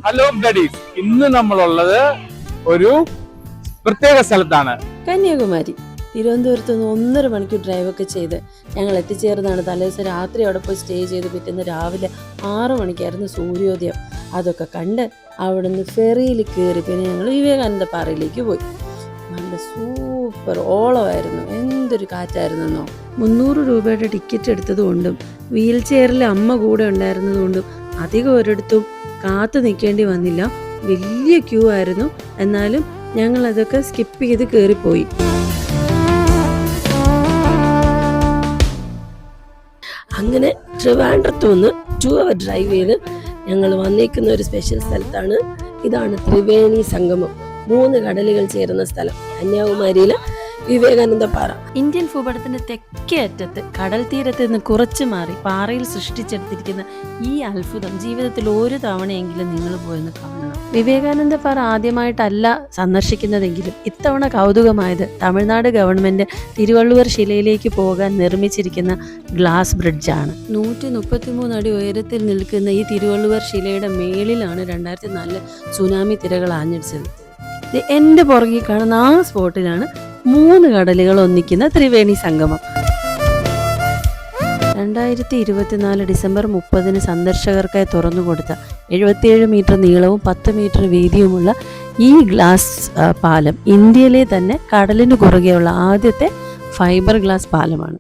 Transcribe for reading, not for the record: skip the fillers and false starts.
Hello ഗഡീസ്, ഇന്ന് നമ്മളുള്ളത് ഒരു പ്രത്യേക സ്ഥലത്താണ്. കന്യാകുമാരി. തിരുവനന്തപുരത്ത് നിന്ന് 1.5 മണിക്കൂർ ഡ്രൈവൊക്കെ ചെയ്ത് ഞങ്ങൾ എത്തിച്ചേർന്നതാണ്. തലേദിവസം രാത്രി അവിടെ പോയി സ്റ്റേ ചെയ്ത് പിറ്റേന്ന് രാവിലെ 6 മണിക്കായിരുന്നു സൂര്യോദയം. അതൊക്കെ കണ്ട് അവിടെ നിന്ന് ഫെറിയിൽ കയറി പിന്നെ ഞങ്ങൾ വിവേകാനന്ദ പാറയിലേക്ക് പോയി. നല്ല സൂപ്പർ ഓളമായിരുന്നു. എന്തൊരു കാറ്റായിരുന്നെന്നോ. 300 രൂപയുടെ ടിക്കറ്റ് എടുത്തതുകൊണ്ടും വീൽ ചെയറിൽ അമ്മ കൂടെ ഉണ്ടായിരുന്നതുകൊണ്ടും അധികം ഒരിടത്തും കാത്തു നിൽക്കേണ്ടി വന്നില്ല. വലിയ ക്യൂ ആയിരുന്നു. എന്നാലും ഞങ്ങൾ അതൊക്കെ സ്കിപ്പ് ചെയ്ത് കയറിപ്പോയി. അങ്ങനെ ട്രിവാൻഡ്രത്ത് നിന്ന് 2 അവർ ഡ്രൈവ് ചെയ്ത് ഞങ്ങൾ വന്നേക്കുന്ന ഒരു സ്പെഷ്യൽ സ്ഥലത്താണ്. ഇതാണ് ത്രിവേണി സംഗമം. 3 കടലുകൾ ചേരുന്ന സ്ഥലം, കന്യാകുമാരിയിലെ വിവേകാനന്ദ പാറ. ഇന്ത്യൻ ഭൂപടത്തിന്റെ തെക്കേ അറ്റത്ത് കടൽ തീരത്ത് നിന്ന് കുറച്ചു മാറി പാറയിൽ സൃഷ്ടിച്ചെടുത്തിരിക്കുന്ന ഈ അത്ഭുതം ജീവിതത്തിൽ ഒരു തവണയെങ്കിലും നിങ്ങൾ പോയെന്ന് കാണണം. വിവേകാനന്ദ പാറ ആദ്യമായിട്ടല്ല സന്ദർശിക്കുന്നതെങ്കിലും ഇത്തവണ കൗതുകമായത് തമിഴ്നാട് ഗവൺമെന്റ് തിരുവള്ളുവർ ശിലയിലേക്ക് പോകാൻ നിർമ്മിച്ചിരിക്കുന്ന ഗ്ലാസ് ബ്രിഡ്ജാണ്. 133 അടി ഉയരത്തിൽ നിൽക്കുന്ന ഈ തിരുവള്ളുവർ ശിലയുടെ മേളിലാണ് 2004 സുനാമി തിരകൾ ആഞ്ഞടിച്ചത്. എൻ്റെ പുറകിൽ കാണുന്ന ആ സ്പോട്ടിലാണ് 3 കടലുകൾ ഒന്നിക്കുന്ന ത്രിവേണി സംഗമം. 2024 ഡിസംബർ 30 സന്ദർശകർക്കായി തുറന്നുകൊടുത്ത 77 മീറ്റർ നീളവും 10 മീറ്റർ വീതിയുമുള്ള ഈ ഗ്ലാസ് പാലം ഇന്ത്യയിലെ തന്നെ കടലിന് കുറുകെയുള്ള ആദ്യത്തെ ഫൈബർ ഗ്ലാസ് പാലമാണ്.